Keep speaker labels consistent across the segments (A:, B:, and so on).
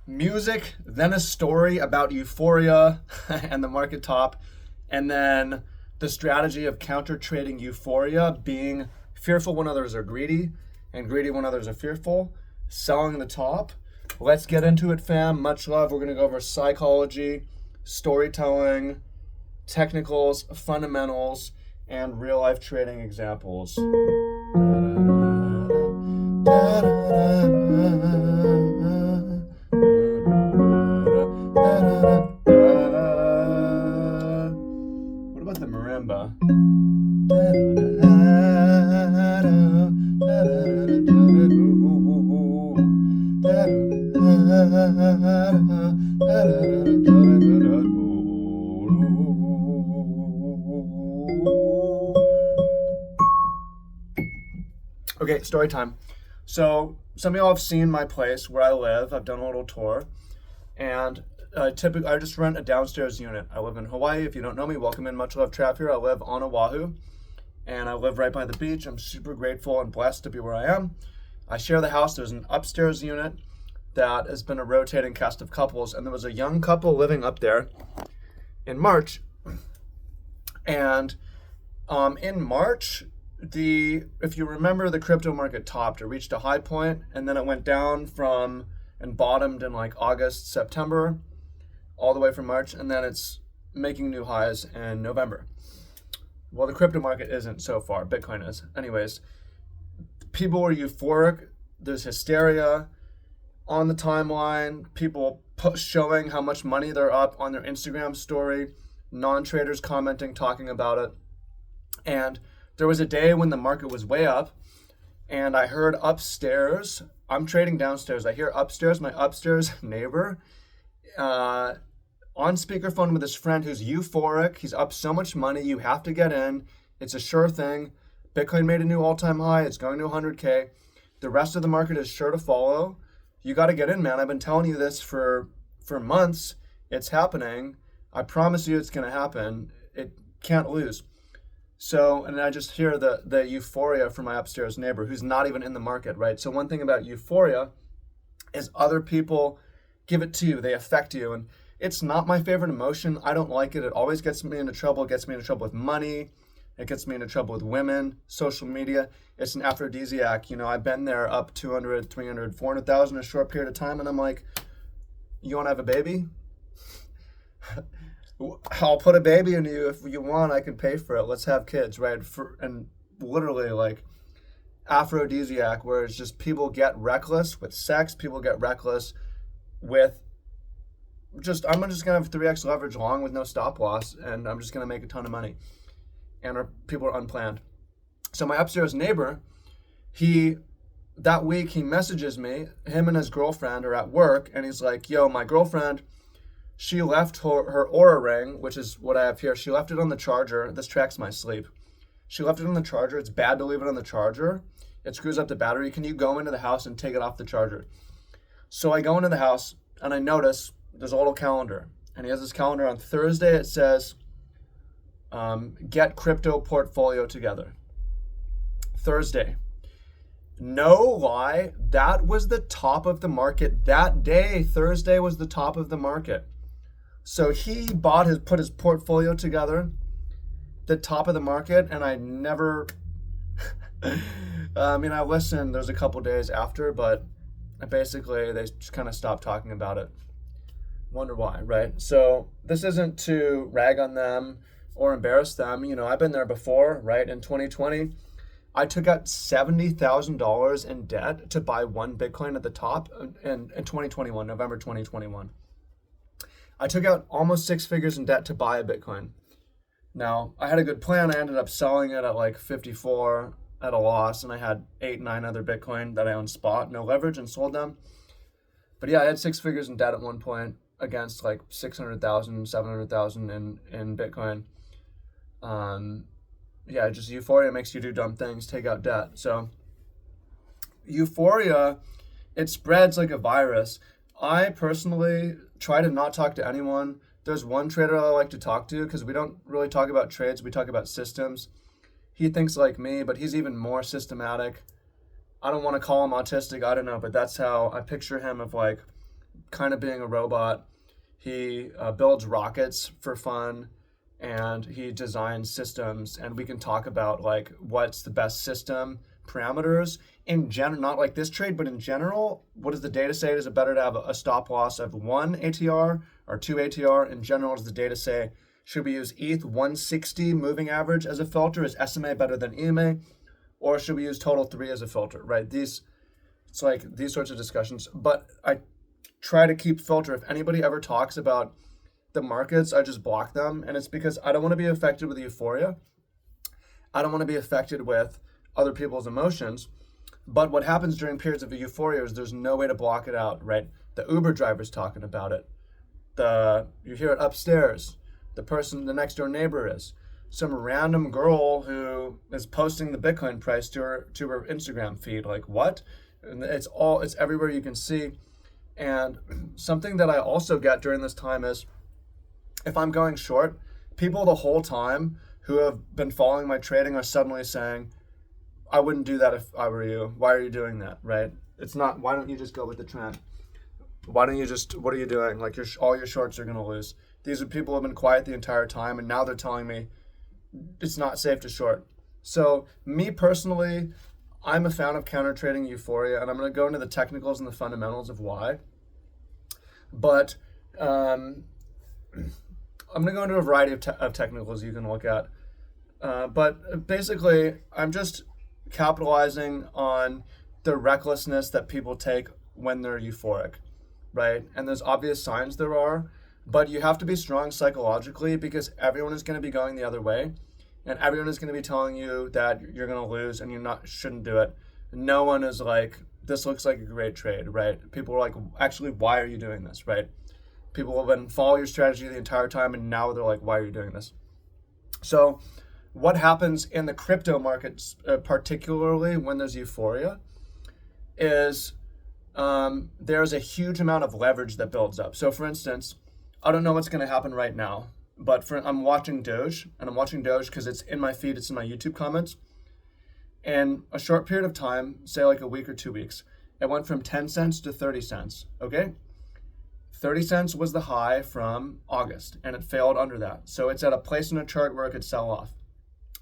A: music, then a story about Euphoria and the market top, and then the strategy of counter trading Euphoria, being fearful when others are greedy and greedy when others are fearful, selling the top. Let's get into it, fam. Much love. We're going to go over psychology, storytelling, technicals, fundamentals, and real life trading examples. What about the marimba? Okay, story time. So some of y'all have seen my place where I live. I've done a little tour, and typically I just rent a downstairs unit. I live in Hawaii. If you don't know me, welcome in. Much love, Trap here. I live on Oahu, and I live right by the beach. I'm super grateful and blessed to be where I am. I share the house. There's an upstairs unit that has been a rotating cast of couples, and there was a young couple living up there in March. And in March, if you remember, the crypto market topped. It reached a high point, and then it went down and bottomed in like August, September, all the way from March, and then it's making new highs in November. Well, the crypto market isn't so far. Bitcoin is. Anyways, people were euphoric. There's hysteria on the timeline. People showing how much money they're up on their Instagram story. Non-traders commenting, talking about it. And there was a day when the market was way up, and I heard upstairs, I'm trading downstairs, I hear upstairs, my upstairs neighbor, on speakerphone with his friend who's euphoric. He's up so much money, you have to get in. It's a sure thing. Bitcoin made a new all-time high. It's going to 100K. The rest of the market is sure to follow. You got to get in, man. I've been telling you this for months. It's happening. I promise you it's going to happen. It can't lose. So, and I just hear the euphoria from my upstairs neighbor who's not even in the market, right? So one thing about euphoria is other people give it to you. They affect you. And it's not my favorite emotion. I don't like it. It always gets me into trouble. It gets me into trouble with money. It gets me into trouble with women, social media. It's an aphrodisiac. You know, I've been there up 200, 300, 400,000 in a short period of time. And I'm like, you want to have a baby? I'll put a baby in you if you want. I can pay for it. Let's have kids, right? And literally like aphrodisiac, where it's just people get reckless with sex. People get reckless with I'm just going to have 3x leverage long with no stop loss, and I'm just going to make a ton of money. And people are unplanned. So my upstairs neighbor, that week he messages me, him and his girlfriend are at work, and he's like, yo, my girlfriend, she left her Aura ring, which is what I have here. She left it on the charger. This tracks my sleep. She left it on the charger. It's bad to leave it on the charger. It screws up the battery. Can you go into the house and take it off the charger? So I go into the house and I notice there's a little calendar. And he has this calendar. On Thursday it says, get crypto portfolio together. Thursday. No lie, that was the top of the market. That day, Thursday, was the top of the market. So he put his portfolio together, the top of the market, and I never, I listened, there's a couple days after, but basically they just kind of stopped talking about it. Wonder why, right? So this isn't to rag on them or embarrass them. You know, I've been there before, right? In 2020, I took out $70,000 in debt to buy one Bitcoin at the top in 2021, November 2021. I took out almost six figures in debt to buy a Bitcoin. Now, I had a good plan. I ended up selling it at like 54 at a loss, and I had 8-9 other Bitcoin that I owned spot, no leverage, and sold them. But yeah, I had six figures in debt at one point against like 600,000, 700,000 in Bitcoin. Yeah, just euphoria makes you do dumb things, take out debt. So euphoria, it spreads like a virus. I personally try to not talk to anyone. There's one trader I like to talk to because we don't really talk about trades. We talk about systems. He thinks like me, but he's even more systematic. I don't want to call him autistic. I don't know, but that's how I picture him, of like kind of being a robot. He builds rockets for fun, and he designs systems. And we can talk about like what's the best system parameters in general, not like this trade, but in general. What does the data say? Is it better to have a stop loss of 1 ATR or 2 ATR? In general, does the data say should we use ETH 160 moving average as a filter? Is SMA better than EMA? Or should we use total 3 as a filter, right? It's like these sorts of discussions. But I try to keep filter. If anybody ever talks about the markets, I just block them. And it's because I don't want to be affected with euphoria. I don't want to be affected with other people's emotions. But what happens during periods of euphoria is there's no way to block it out, right? The Uber driver's talking about it. You hear it upstairs. The next door neighbor is. Some random girl who is posting the Bitcoin price to her Instagram feed. Like, what? And it's everywhere you can see. And something that I also get during this time is if I'm going short, people the whole time who have been following my trading are suddenly saying, I wouldn't do that if I were you. Why are you doing that, right? It's not, why don't you just go with the trend? Why don't you just, what are you doing? Like all your shorts are going to lose. These are people who have been quiet the entire time, and now they're telling me it's not safe to short. So me personally, I'm a fan of counter trading euphoria, and I'm going to go into the technicals and the fundamentals of why. But I'm going to go into a variety of technicals you can look at. But basically, I'm just capitalizing on the recklessness that people take when they're euphoric, right? And there's obvious signs there are, but you have to be strong psychologically because everyone is going to be going the other way, and everyone is going to be telling you that you're going to lose and shouldn't do it. No one is like, this looks like a great trade, right? People are like, actually, why are you doing this, right? People have been following your strategy the entire time, and now they're like, why are you doing this? So what happens in the crypto markets, particularly when there's euphoria, is there's a huge amount of leverage that builds up. So for instance, I don't know what's going to happen right now, but I'm watching Doge, and I'm watching Doge because it's in my feed, it's in my YouTube comments. In a short period of time, say like a week or 2 weeks, it went from 10 cents to 30 cents, okay? 30 cents was the high from August, and it failed under that. So it's at a place in a chart where it could sell off.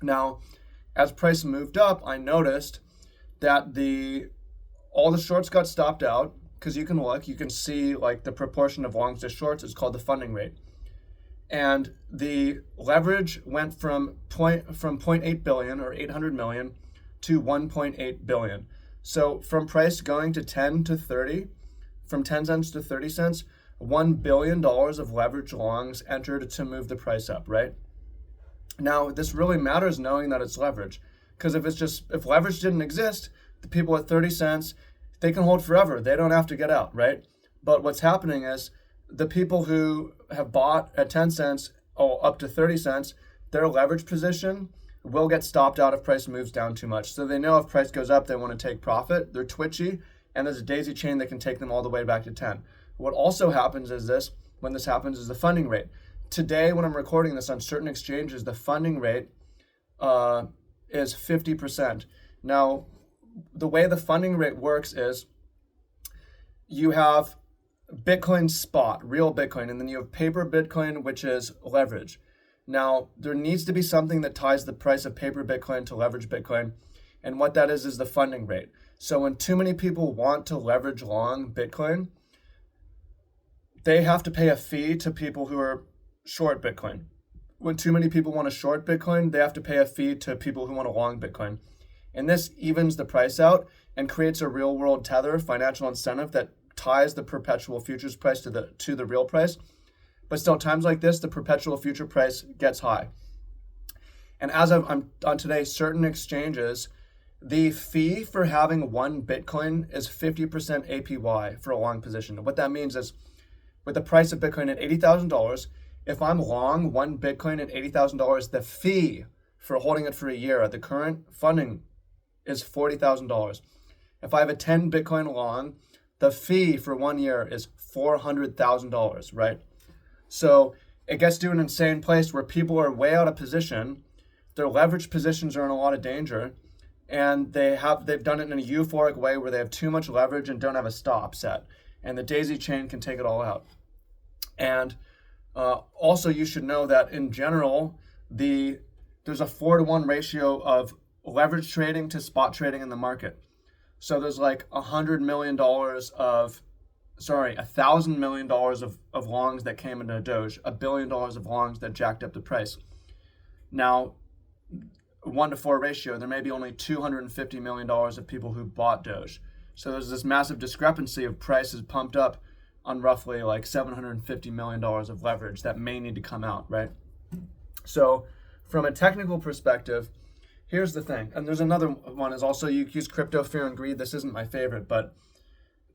A: Now, as price moved up, I noticed that all the shorts got stopped out, because you can see like the proportion of longs to shorts is called the funding rate. And the leverage went from 0.8 billion or 800 million to 1.8 billion. So from price going to 10 to 30, from 10 cents to 30 cents, $1 billion of leverage longs entered to move the price up, right? Now, this really matters knowing that it's leverage, because if leverage didn't exist, the people at 30 cents, they can hold forever. They don't have to get out, right? But what's happening is the people who have bought at 10 cents up to 30 cents, their leverage position will get stopped out if price moves down too much. So they know if price goes up, they want to take profit. They're twitchy, and there's a daisy chain that can take them all the way back to 10. What also happens is when this happens, is the funding rate. Today, when I'm recording this on certain exchanges, the funding rate is 50%. Now, the way the funding rate works is you have Bitcoin spot, real Bitcoin, and then you have paper Bitcoin, which is leverage. Now, there needs to be something that ties the price of paper Bitcoin to leverage Bitcoin, and what that is the funding rate. So when too many people want to leverage long Bitcoin, they have to pay a fee to people who are short Bitcoin. When too many people want to short Bitcoin, they have to pay a fee to people who want to long Bitcoin. And this evens the price out and creates a real world tether, financial incentive that ties the perpetual futures price to the real price. But still, times like this, the perpetual future price gets high. And as I'm on today, certain exchanges, the fee for having one Bitcoin is 50% APY for a long position. What that means is with the price of Bitcoin at $80,000, if I'm long one Bitcoin at $80,000, the fee for holding it for a year at the current funding is $40,000. If I have a 10 Bitcoin long, the fee for 1 year is $400,000, right? So it gets to an insane place where people are way out of position. Their leverage positions are in a lot of danger, and they've done it in a euphoric way where they have too much leverage and don't have a stop set. and the daisy chain can take it all out. And also, you should know that in general, there's a 4-to-1 ratio of leverage trading to spot trading in the market. So there's like $100 million of, $1,000 million of longs that came into Doge, $1 billion of longs that jacked up the price. Now, 1-to-4 ratio, there may be only $250 million of people who bought Doge. So there's this massive discrepancy of prices pumped up on roughly like $750 million of leverage that may need to come out, right? So from a technical perspective, here's the thing. And there's another one is also you use crypto fear and greed. This isn't my favorite, but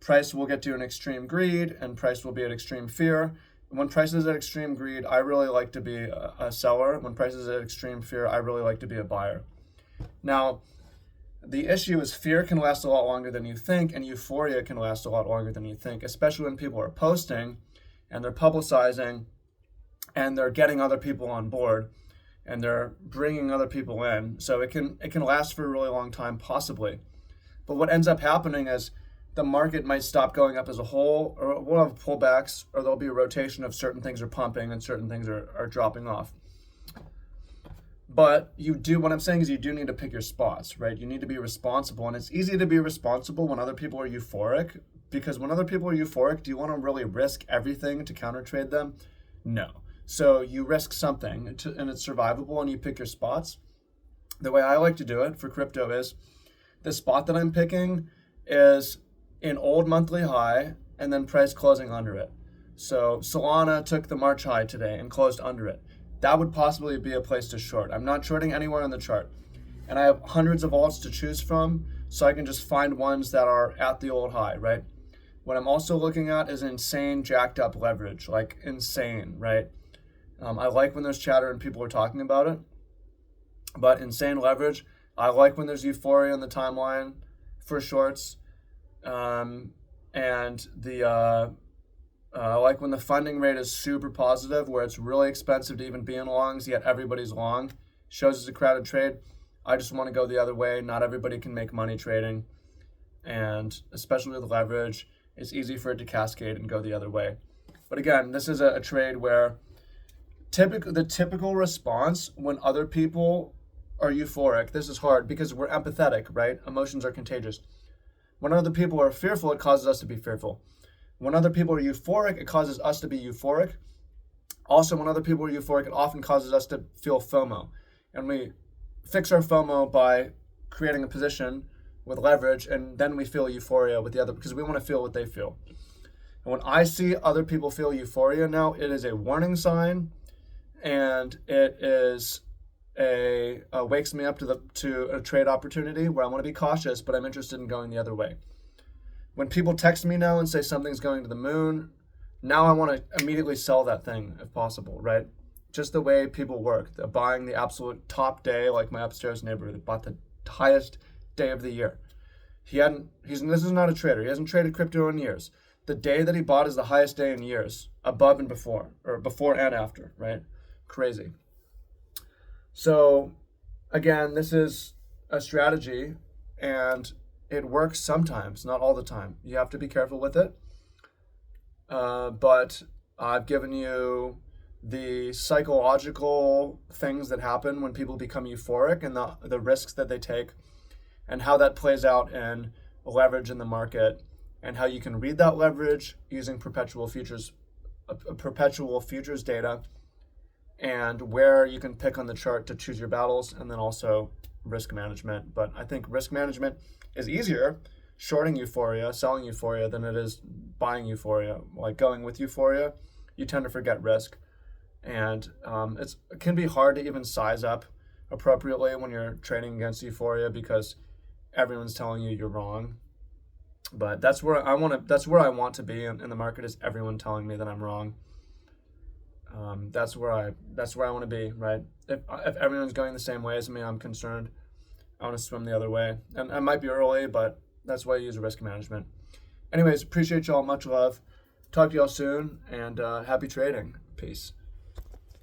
A: price will get to an extreme greed and price will be at extreme fear. When price is at extreme greed, I really like to be a seller. When price is at extreme fear, I really like to be a buyer. Now, the issue is fear can last a lot longer than you think, and euphoria can last a lot longer than you think, especially when people are posting and they're publicizing and they're getting other people on board and they're bringing other people in. So it can last for a really long time, possibly. But what ends up happening is the market might stop going up as a whole, or we'll have pullbacks, or there'll be a rotation of certain things are pumping and certain things are dropping off. But what I'm saying is you do need to pick your spots, right? You need to be responsible. And it's easy to be responsible when other people are euphoric, because when other people are euphoric, do you want to really risk everything to counter trade them? No. So you risk something and it's survivable and you pick your spots. The way I like to do it for crypto is the spot that I'm picking is an old monthly high and then price closing under it. So Solana took the March high today and closed under it. That would possibly be a place to short. I'm not shorting anywhere on the chart. And I have hundreds of alts to choose from, so I can just find ones that are at the old high, right? What I'm also looking at is insane jacked up leverage, like insane, right? I like when there's chatter and people are talking about it, but insane leverage. I like when there's euphoria on the timeline for shorts. I like when the funding rate is super positive, where it's really expensive to even be in longs, yet everybody's long. Shows it's a crowded trade. I just want to go the other way. Not everybody can make money trading. And especially with leverage, it's easy for it to cascade and go the other way. But again, this is a trade where the typical response when other people are euphoric, this is hard because we're empathetic, right? Emotions are contagious. When other people are fearful, it causes us to be fearful. When other people are euphoric, it causes us to be euphoric. Also, when other people are euphoric, it often causes us to feel FOMO. And we fix our FOMO by creating a position with leverage, and then we feel euphoria with the other, because we want to feel what they feel. And when I see other people feel euphoria now, it is a warning sign, and it is wakes me up to a trade opportunity where I want to be cautious, but I'm interested in going the other way. When people text me now and say something's going to the moon, now I want to immediately sell that thing if possible, right? Just the way people work. They're buying the absolute top day, like my upstairs neighbor that bought the highest day of the year. This is not a trader. He hasn't traded crypto in years. The day that he bought is the highest day in years, above and before, or before and after, right? Crazy. So again, this is a strategy and it works sometimes, not all the time. You have to be careful with it. But I've given you the psychological things that happen when people become euphoric and the risks that they take and how that plays out in leverage in the market and how you can read that leverage using perpetual futures data, and where you can pick on the chart to choose your battles, and then also risk management. But I think risk management is easier shorting euphoria, selling euphoria, than it is buying euphoria. Like going with euphoria, you tend to forget risk. And it can be hard to even size up appropriately when you're trading against euphoria because everyone's telling you you're wrong. But that's where I want to be in the market, is everyone telling me that I'm wrong. That's where I want to be, right? If everyone's going the same way as me, I'm concerned. I want to swim the other way. And I might be early, but that's why I use risk management. Anyways, appreciate y'all. Much love. Talk to y'all soon, and happy trading. Peace.